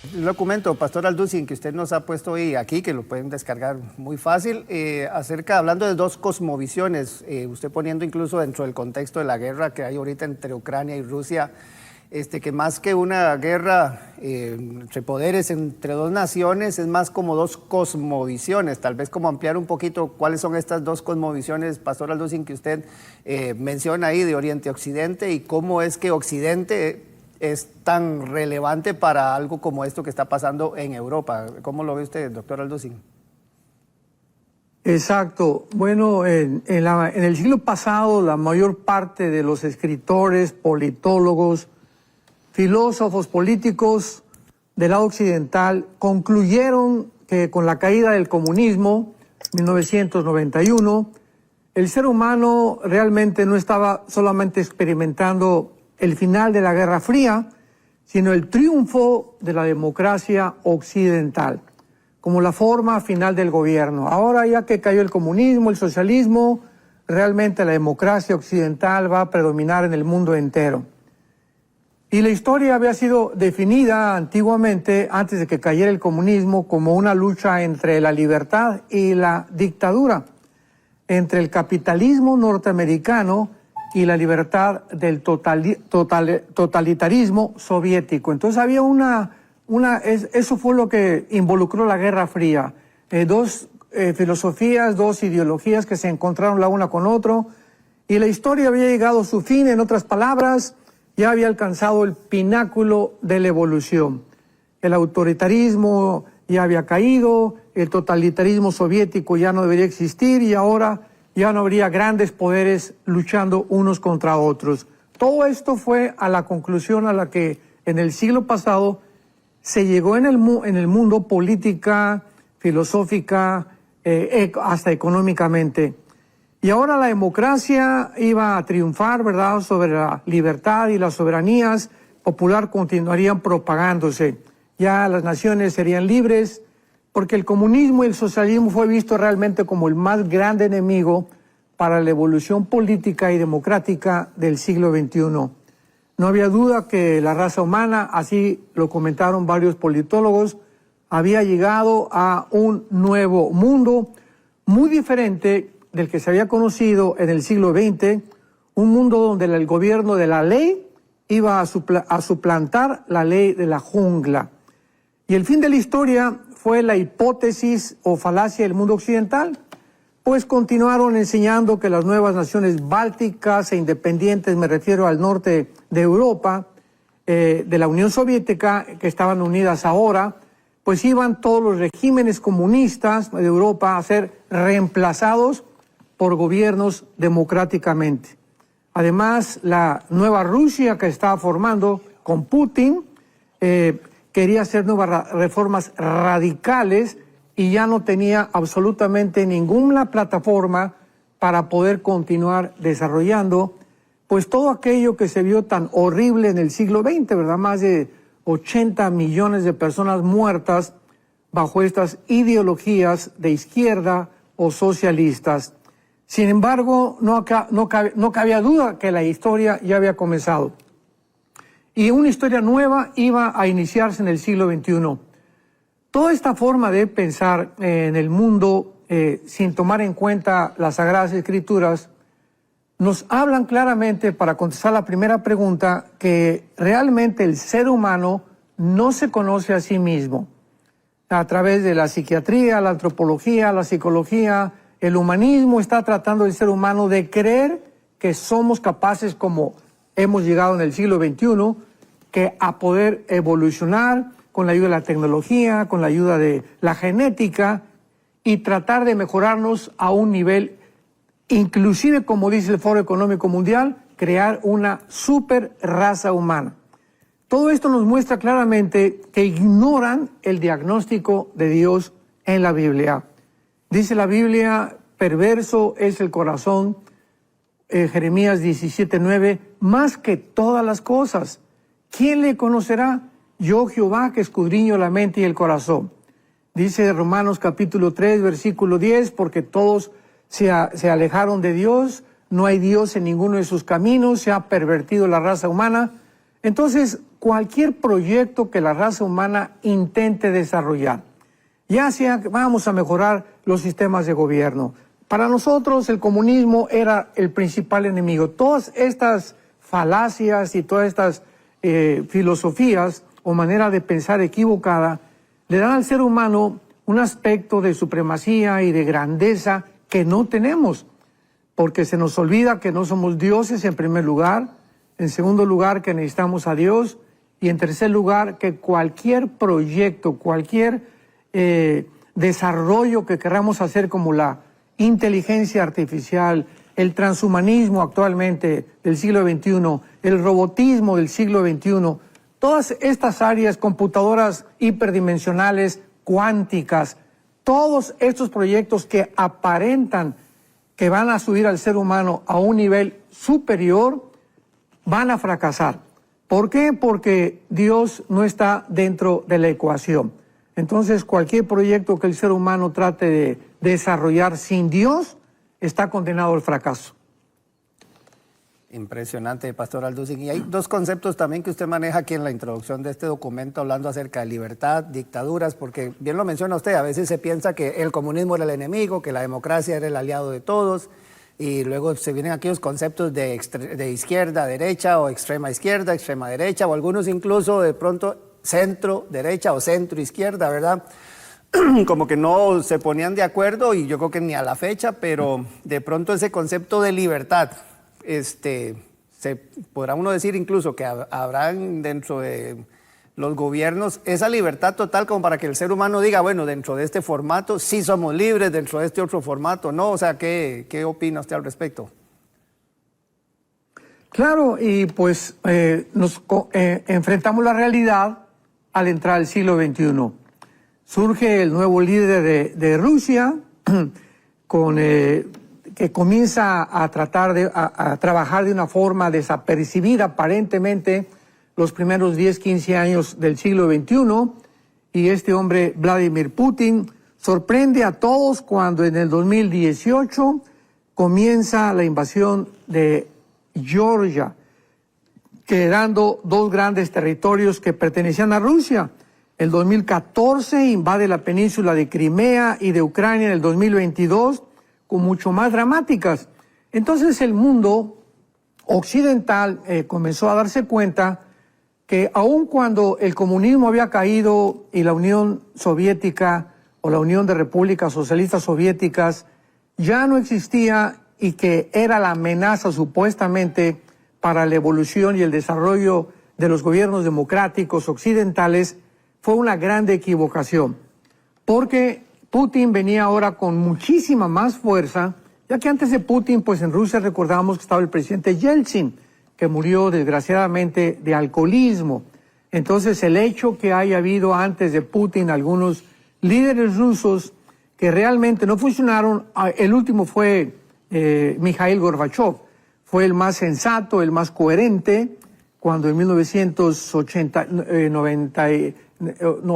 El documento, Pastor Alducin, que usted nos ha puesto hoy aquí, que lo pueden descargar muy fácil, hablando de dos cosmovisiones, usted poniendo incluso dentro del contexto de la guerra que hay ahorita entre Ucrania y Rusia, que más que una guerra entre poderes, entre dos naciones, es más como dos cosmovisiones. Tal vez como ampliar un poquito cuáles son estas dos cosmovisiones, Pastor Alducin, que usted menciona ahí de Oriente a Occidente, y cómo es que Occidente es tan relevante para algo como esto que está pasando en Europa. ¿Cómo lo ve usted, doctor Alducin? Exacto. Bueno, en el siglo pasado la mayor parte de los escritores, politólogos, filósofos políticos del lado occidental concluyeron que con la caída del comunismo, 1991, el ser humano realmente no estaba solamente experimentando el final de la Guerra Fría, sino el triunfo de la democracia occidental, como la forma final del gobierno. Ahora, ya que cayó el comunismo, el socialismo, realmente la democracia occidental va a predominar en el mundo entero. Y la historia había sido definida antiguamente, antes de que cayera el comunismo, como una lucha entre la libertad y la dictadura, entre el capitalismo norteamericano y la libertad del totalitarismo soviético. Entonces había eso fue lo que involucró la Guerra Fría. Dos filosofías, dos ideologías que se encontraron la una con otra, y la historia había llegado a su fin. En otras palabras, ya había alcanzado el pináculo de la evolución. El autoritarismo ya había caído, el totalitarismo soviético ya no debería existir, y ahora ya no habría grandes poderes luchando unos contra otros. Todo esto fue a la conclusión a la que en el siglo pasado se llegó en el mundo política, filosófica, hasta económicamente. Y ahora la democracia iba a triunfar, ¿verdad?, sobre la libertad, y las soberanías popular continuarían propagándose. Ya las naciones serían libres, porque el comunismo y el socialismo fue visto realmente como el más grande enemigo para la evolución política y democrática del siglo XXI. No había duda que la raza humana, así lo comentaron varios politólogos, había llegado a un nuevo mundo muy diferente del que se había conocido en el siglo XX, un mundo donde el gobierno de la ley iba a suplantar la ley de la jungla. Y el fin de la historia fue la hipótesis o falacia del mundo occidental, pues continuaron enseñando que las nuevas naciones bálticas e independientes, me refiero al norte de Europa, de la Unión Soviética, que estaban unidas ahora, pues iban todos los regímenes comunistas de Europa a ser reemplazados por gobiernos democráticamente. Además, la nueva Rusia que estaba formando con Putin quería hacer nuevas reformas radicales, y ya no tenía absolutamente ninguna plataforma para poder continuar desarrollando pues todo aquello que se vio tan horrible en el siglo XX, ¿verdad? Más de 80 millones de personas muertas bajo estas ideologías de izquierda o socialistas. Sin embargo, no cabía duda que la historia ya había comenzado. Y una historia nueva iba a iniciarse en el siglo XXI. Toda esta forma de pensar en el mundo, sin tomar en cuenta las Sagradas Escrituras, nos hablan claramente, para contestar la primera pregunta, que realmente el ser humano no se conoce a sí mismo. A través de la psiquiatría, la antropología, la psicología, el humanismo está tratando el ser humano de creer que somos capaces, como hemos llegado en el siglo XXI, que a poder evolucionar con la ayuda de la tecnología, con la ayuda de la genética, y tratar de mejorarnos a un nivel, inclusive, como dice el Foro Económico Mundial, crear una super raza humana. Todo esto nos muestra claramente que ignoran el diagnóstico de Dios en la Biblia. Dice la Biblia, perverso es el corazón, Jeremías 17:9, más que todas las cosas. ¿Quién le conocerá? Yo, Jehová, que escudriño la mente y el corazón. Dice Romanos capítulo 3, versículo 10, porque todos se alejaron de Dios, no hay Dios en ninguno de sus caminos, se ha pervertido la raza humana. Entonces, cualquier proyecto que la raza humana intente desarrollar, ya sea que vamos a mejorar los sistemas de gobierno. Para nosotros el comunismo era el principal enemigo. Todas estas falacias y todas estas filosofías o manera de pensar equivocada le dan al ser humano un aspecto de supremacía y de grandeza que no tenemos, porque se nos olvida que no somos dioses en primer lugar, en segundo lugar que necesitamos a Dios y en tercer lugar que cualquier proyecto, cualquier desarrollo que queramos hacer como la inteligencia artificial, el transhumanismo actualmente del siglo XXI, el robotismo del siglo XXI, todas estas áreas, computadoras hiperdimensionales, cuánticas, todos estos proyectos que aparentan que van a subir al ser humano a un nivel superior, van a fracasar. ¿Por qué? Porque Dios no está dentro de la ecuación. Entonces, cualquier proyecto que el ser humano trate de desarrollar sin Dios está condenado al fracaso. Impresionante, Pastor Alducin. Y hay dos conceptos también que usted maneja aquí en la introducción de este documento, hablando acerca de libertad, dictaduras, porque bien lo menciona usted, a veces se piensa que el comunismo era el enemigo, que la democracia era el aliado de todos, y luego se vienen aquellos conceptos de izquierda, derecha, o extrema izquierda, extrema derecha, o algunos incluso de pronto centro derecha o centro izquierda, ¿verdad? Como que no se ponían de acuerdo, y yo creo que ni a la fecha, pero de pronto ese concepto de libertad, se podrá uno decir incluso que habrán dentro de los gobiernos esa libertad total como para que el ser humano diga, bueno, dentro de este formato sí somos libres, dentro de este otro formato no. O sea, ¿qué opina usted al respecto? Claro, y pues nos enfrentamos la realidad al entrar al siglo XXI. Surge el nuevo líder de Rusia, que comienza a tratar a trabajar de una forma desapercibida aparentemente los primeros 10, 15 años del siglo XXI, y este hombre, Vladimir Putin, sorprende a todos cuando en el 2018 comienza la invasión de Georgia, quedando dos grandes territorios que pertenecían a Rusia. El 2014 invade la península de Crimea y de Ucrania en el 2022, con mucho más dramáticas. Entonces el mundo occidental comenzó a darse cuenta que aun cuando el comunismo había caído y la Unión Soviética o la Unión de Repúblicas Socialistas Soviéticas ya no existía y que era la amenaza supuestamente para la evolución y el desarrollo de los gobiernos democráticos occidentales, fue una grande equivocación, porque Putin venía ahora con muchísima más fuerza, ya que antes de Putin, pues en Rusia recordamos que estaba el presidente Yeltsin, que murió desgraciadamente de alcoholismo. Entonces el hecho que haya habido antes de Putin algunos líderes rusos que realmente no funcionaron, el último fue Mikhail Gorbachev, fue el más sensato, el más coherente, cuando en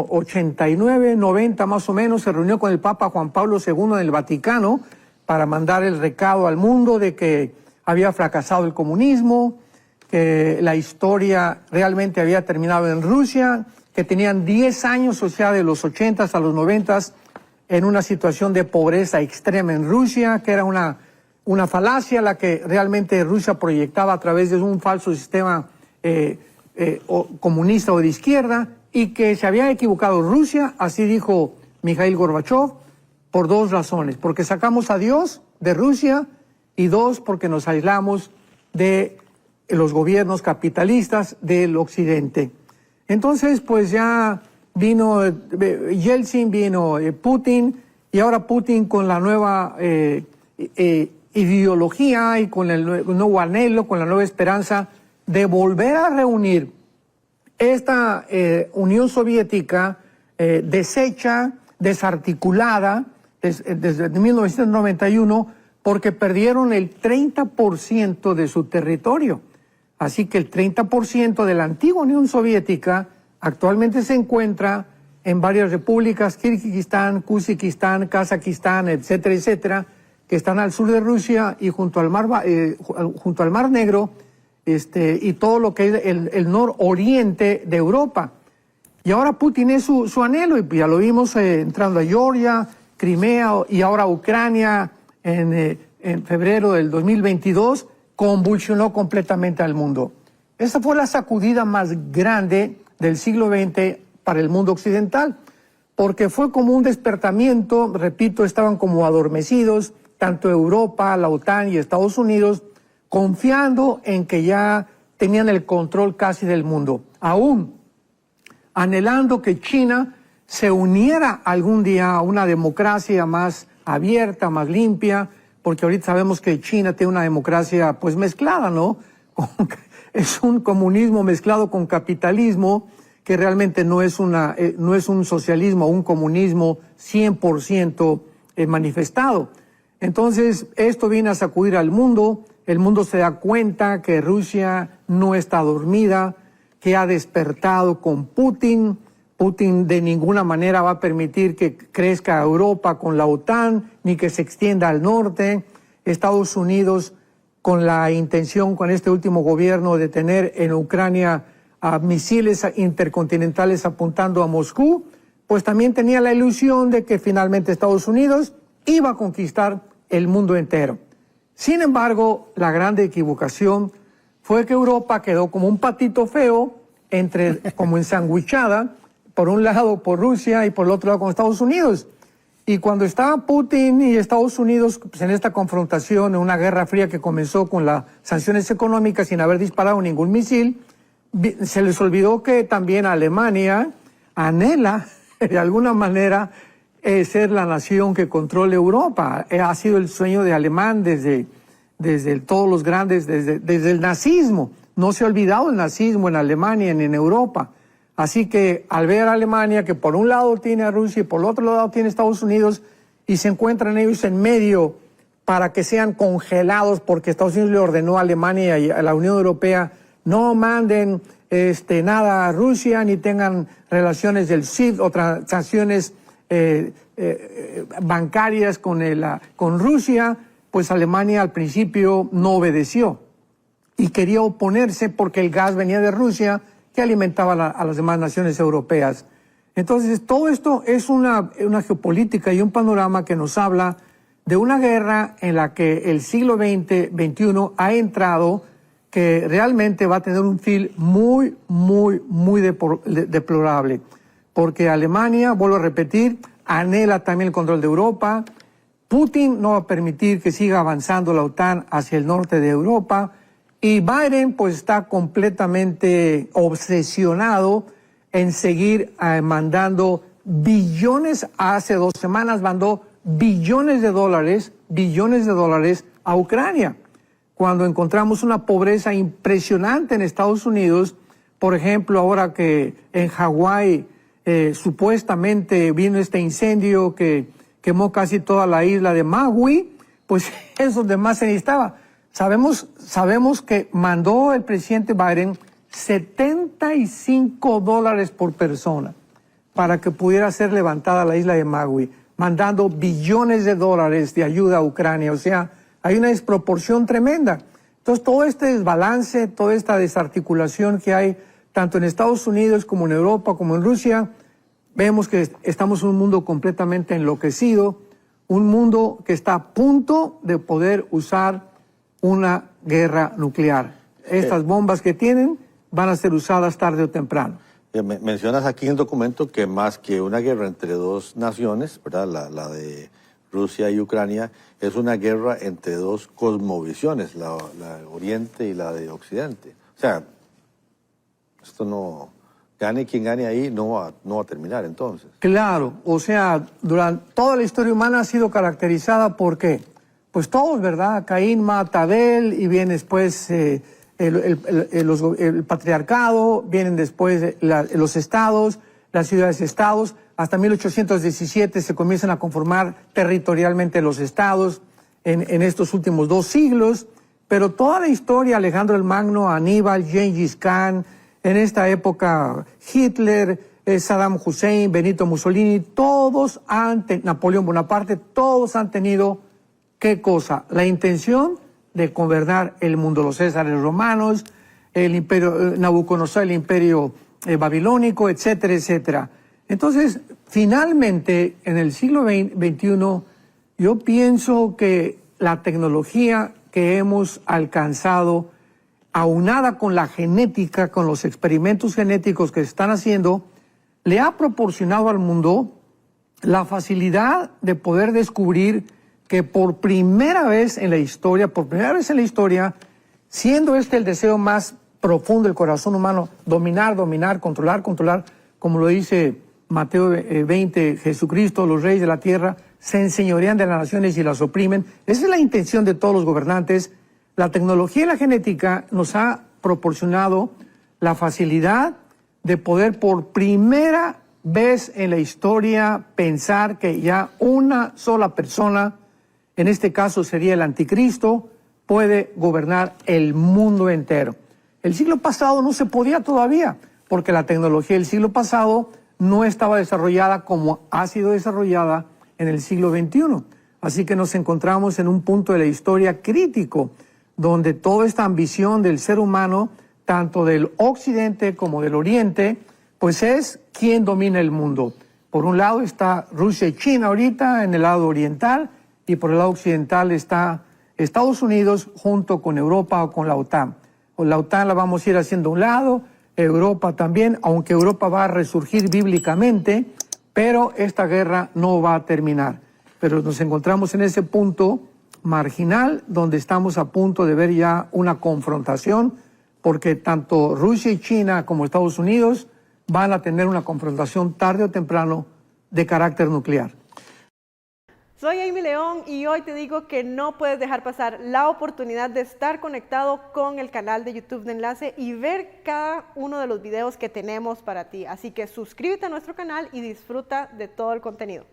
89, 90 más o menos, se reunió con el Papa Juan Pablo II en el Vaticano para mandar el recado al mundo de que había fracasado el comunismo, que la historia realmente había terminado en Rusia, que tenían 10 años, o sea, de los 80 a los 90, en una situación de pobreza extrema en Rusia, que era una falacia la que realmente Rusia proyectaba a través de un falso sistema comunista o de izquierda, y que se había equivocado Rusia, así dijo Mikhail Gorbachev, por dos razones: porque sacamos a Dios de Rusia, y dos, porque nos aislamos de los gobiernos capitalistas del occidente. Entonces, pues ya vino Yeltsin, vino Putin, y ahora Putin con la nueva ideología y con el nuevo anhelo, con la nueva esperanza de volver a reunir esta Unión Soviética deshecha, desarticulada desde 1991, porque perdieron el 30% de su territorio. Así que el 30% de la antigua Unión Soviética actualmente se encuentra en varias repúblicas: Kirguistán, Kazajistán, Kazajistán, etcétera, etcétera, que están al sur de Rusia y junto al Mar Negro, y todo lo que es el nororiente de Europa. Y ahora Putin es su anhelo, y ya lo vimos entrando a Georgia, Crimea y ahora Ucrania en febrero del 2022, convulsionó completamente al mundo. Esa fue la sacudida más grande del siglo XX para el mundo occidental, porque fue como un despertamiento, repito, estaban como adormecidos, tanto Europa, la OTAN y Estados Unidos, confiando en que ya tenían el control casi del mundo, aún anhelando que China se uniera algún día a una democracia más abierta, más limpia, porque ahorita sabemos que China tiene una democracia pues mezclada, ¿no? Es un comunismo mezclado con capitalismo, que realmente no es un socialismo o un comunismo 100% manifestado. Entonces, esto viene a sacudir al mundo. El mundo se da cuenta que Rusia no está dormida, que ha despertado con Putin. Putin de ninguna manera va a permitir que crezca Europa con la OTAN, ni que se extienda al norte. Estados Unidos, con la intención, con este último gobierno, de tener en Ucrania misiles intercontinentales apuntando a Moscú, pues también tenía la ilusión de que finalmente Estados Unidos iba a conquistar el mundo entero. Sin embargo, la grande equivocación fue que Europa quedó como un patito feo, como ensanguichada, por un lado por Rusia y por el otro lado con Estados Unidos. Y cuando estaba Putin y Estados Unidos pues, en esta confrontación, en una guerra fría que comenzó con las sanciones económicas sin haber disparado ningún misil, se les olvidó que también Alemania anhela, de alguna manera, ser la nación que controle Europa. Ha sido el sueño de alemán desde todos los grandes, desde el nazismo. No se ha olvidado el nazismo en Alemania ni en Europa. Así que al ver a Alemania, que por un lado tiene a Rusia y por el otro lado tiene a Estados Unidos, y se encuentran ellos en medio para que sean congelados, porque Estados Unidos le ordenó a Alemania y a la Unión Europea: no manden nada a Rusia, ni tengan relaciones del SWIFT o transacciones bancarias con Rusia. Pues Alemania al principio no obedeció y quería oponerse porque el gas venía de Rusia, que alimentaba a las demás naciones europeas. Entonces, todo esto es una geopolítica y un panorama que nos habla de una guerra en la que el siglo XX, XXI ha entrado, que realmente va a tener un fin muy, muy, muy deplorable. Porque Alemania, vuelvo a repetir, anhela también el control de Europa. Putin no va a permitir que siga avanzando la OTAN hacia el norte de Europa. Y Biden pues está completamente obsesionado en seguir mandando billones. Hace 2 semanas mandó billones de dólares a Ucrania. Cuando encontramos una pobreza impresionante en Estados Unidos, por ejemplo, ahora que en Hawái supuestamente vino este incendio que quemó casi toda la isla de Maui, pues es donde más se necesitaba. Sabemos que mandó el presidente Biden $75 por persona para que pudiera ser levantada la isla de Maui, mandando billones de dólares de ayuda a Ucrania. O sea, hay una desproporción tremenda. Entonces, todo este desbalance, toda esta desarticulación que hay, tanto en Estados Unidos como en Europa, como en Rusia, vemos que estamos en un mundo completamente enloquecido, un mundo que está a punto de poder usar una guerra nuclear. Estas bombas que tienen van a ser usadas tarde o temprano. Mencionas aquí en el documento que más que una guerra entre dos naciones, ¿verdad? La de Rusia y Ucrania, es una guerra entre dos cosmovisiones, la de Oriente y la de Occidente. O sea, esto no... Gane quien gane ahí, no va a terminar entonces. Claro, o sea, durante toda la historia humana ha sido caracterizada por ¿qué? Pues todos, ¿verdad? Caín mata a Abel, y viene después el patriarcado, vienen después los estados, las ciudades-estados. Hasta 1817 se comienzan a conformar territorialmente los estados en estos últimos 2 siglos. Pero toda la historia, Alejandro el Magno, Aníbal, Gengis Khan, en esta época Hitler, Saddam Hussein, Benito Mussolini, Napoleón Bonaparte, todos han tenido, ¿qué cosa? La intención de gobernar el mundo, los Césares romanos, el imperio Nabucodonosor, el imperio babilónico, etcétera, etcétera. Entonces, finalmente, en el siglo XXI, yo pienso que la tecnología que hemos alcanzado, aunada con la genética, con los experimentos genéticos que se están haciendo, le ha proporcionado al mundo la facilidad de poder descubrir que por primera vez en la historia, siendo este el deseo más profundo del corazón humano, dominar, controlar, como lo dice Mateo 20, Jesucristo, los reyes de la tierra se enseñorean de las naciones y las oprimen. Esa es la intención de todos los gobernantes. La tecnología y la genética nos ha proporcionado la facilidad de poder por primera vez en la historia pensar que ya una sola persona, en este caso sería el anticristo, puede gobernar el mundo entero. El siglo pasado no se podía todavía, porque la tecnología del siglo pasado no estaba desarrollada como ha sido desarrollada en el siglo XXI. Así que nos encontramos en un punto de la historia crítico, donde toda esta ambición del ser humano, tanto del occidente como del oriente, pues es quien domina el mundo. Por un lado está Rusia y China ahorita en el lado oriental, y por el lado occidental está Estados Unidos junto con Europa o con la OTAN. Con la OTAN la vamos a ir haciendo a un lado, Europa también, aunque Europa va a resurgir bíblicamente, pero esta guerra no va a terminar. Pero nos encontramos en ese punto marginal donde estamos a punto de ver ya una confrontación, porque tanto Rusia y China como Estados Unidos van a tener una confrontación tarde o temprano de carácter nuclear. Soy Amy León y hoy te digo que no puedes dejar pasar la oportunidad de estar conectado con el canal de YouTube de Enlace y ver cada uno de los videos que tenemos para ti. Así que suscríbete a nuestro canal y disfruta de todo el contenido.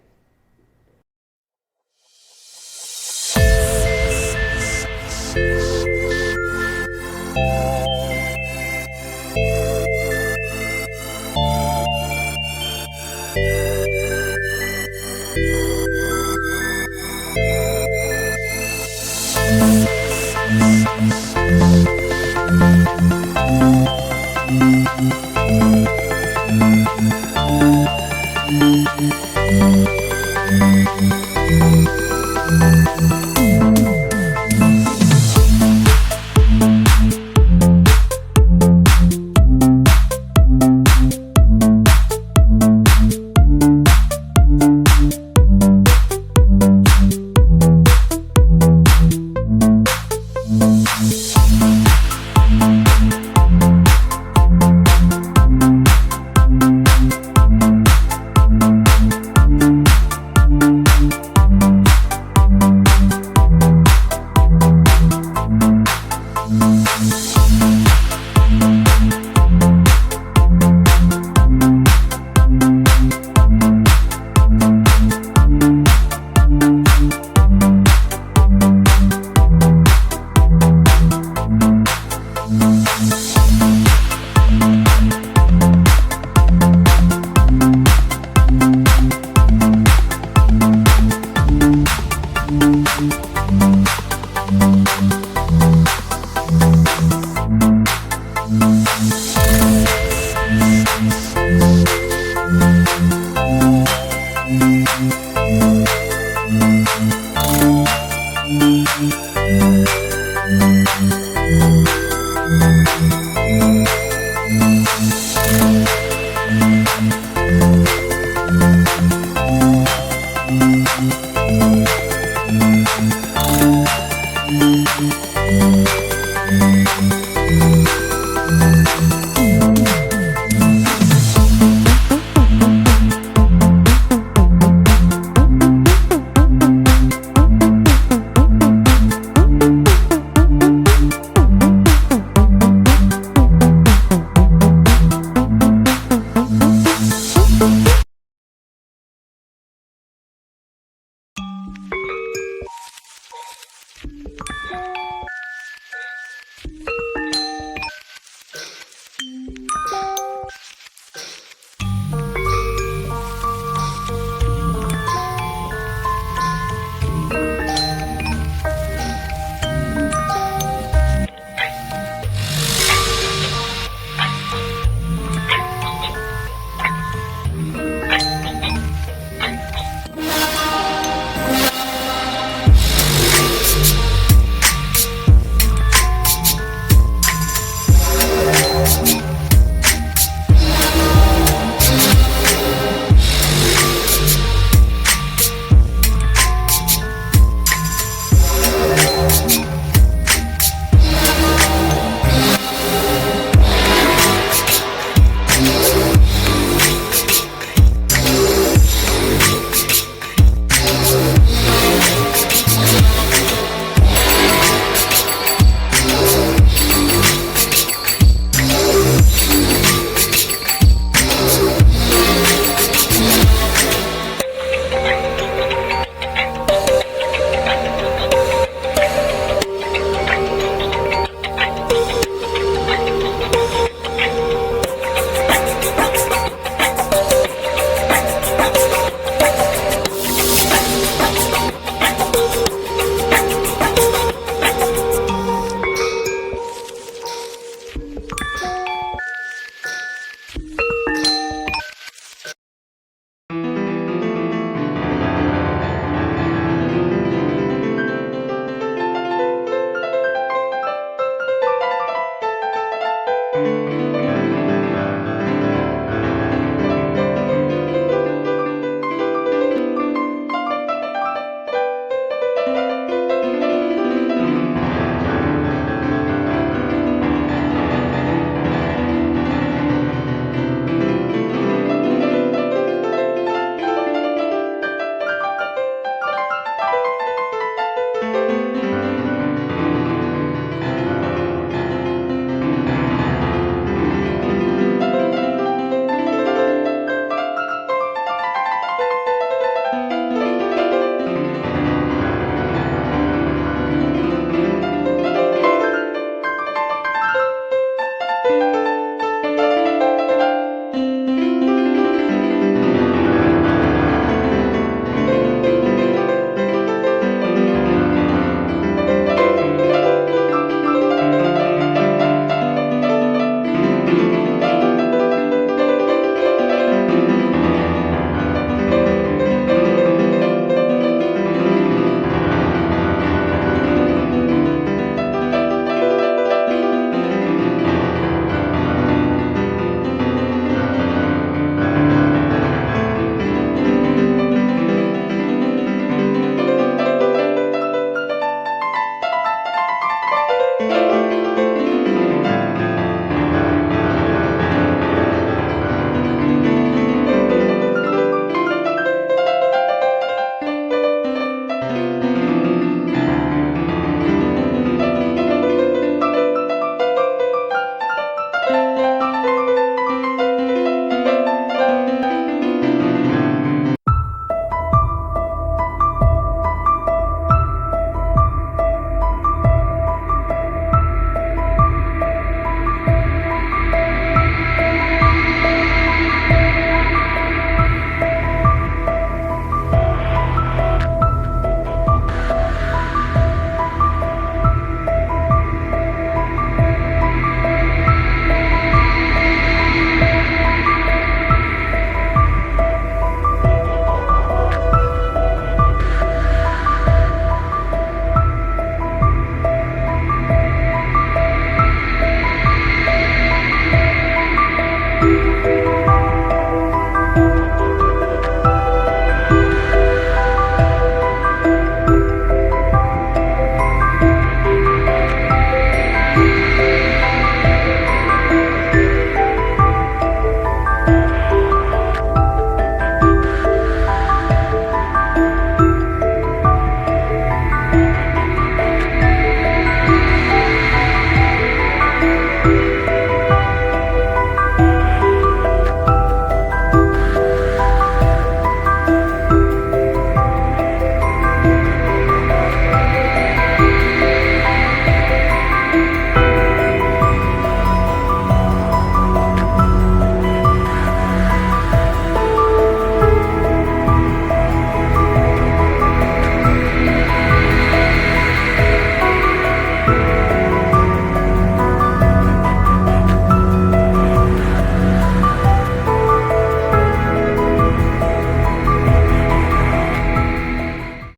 Chao.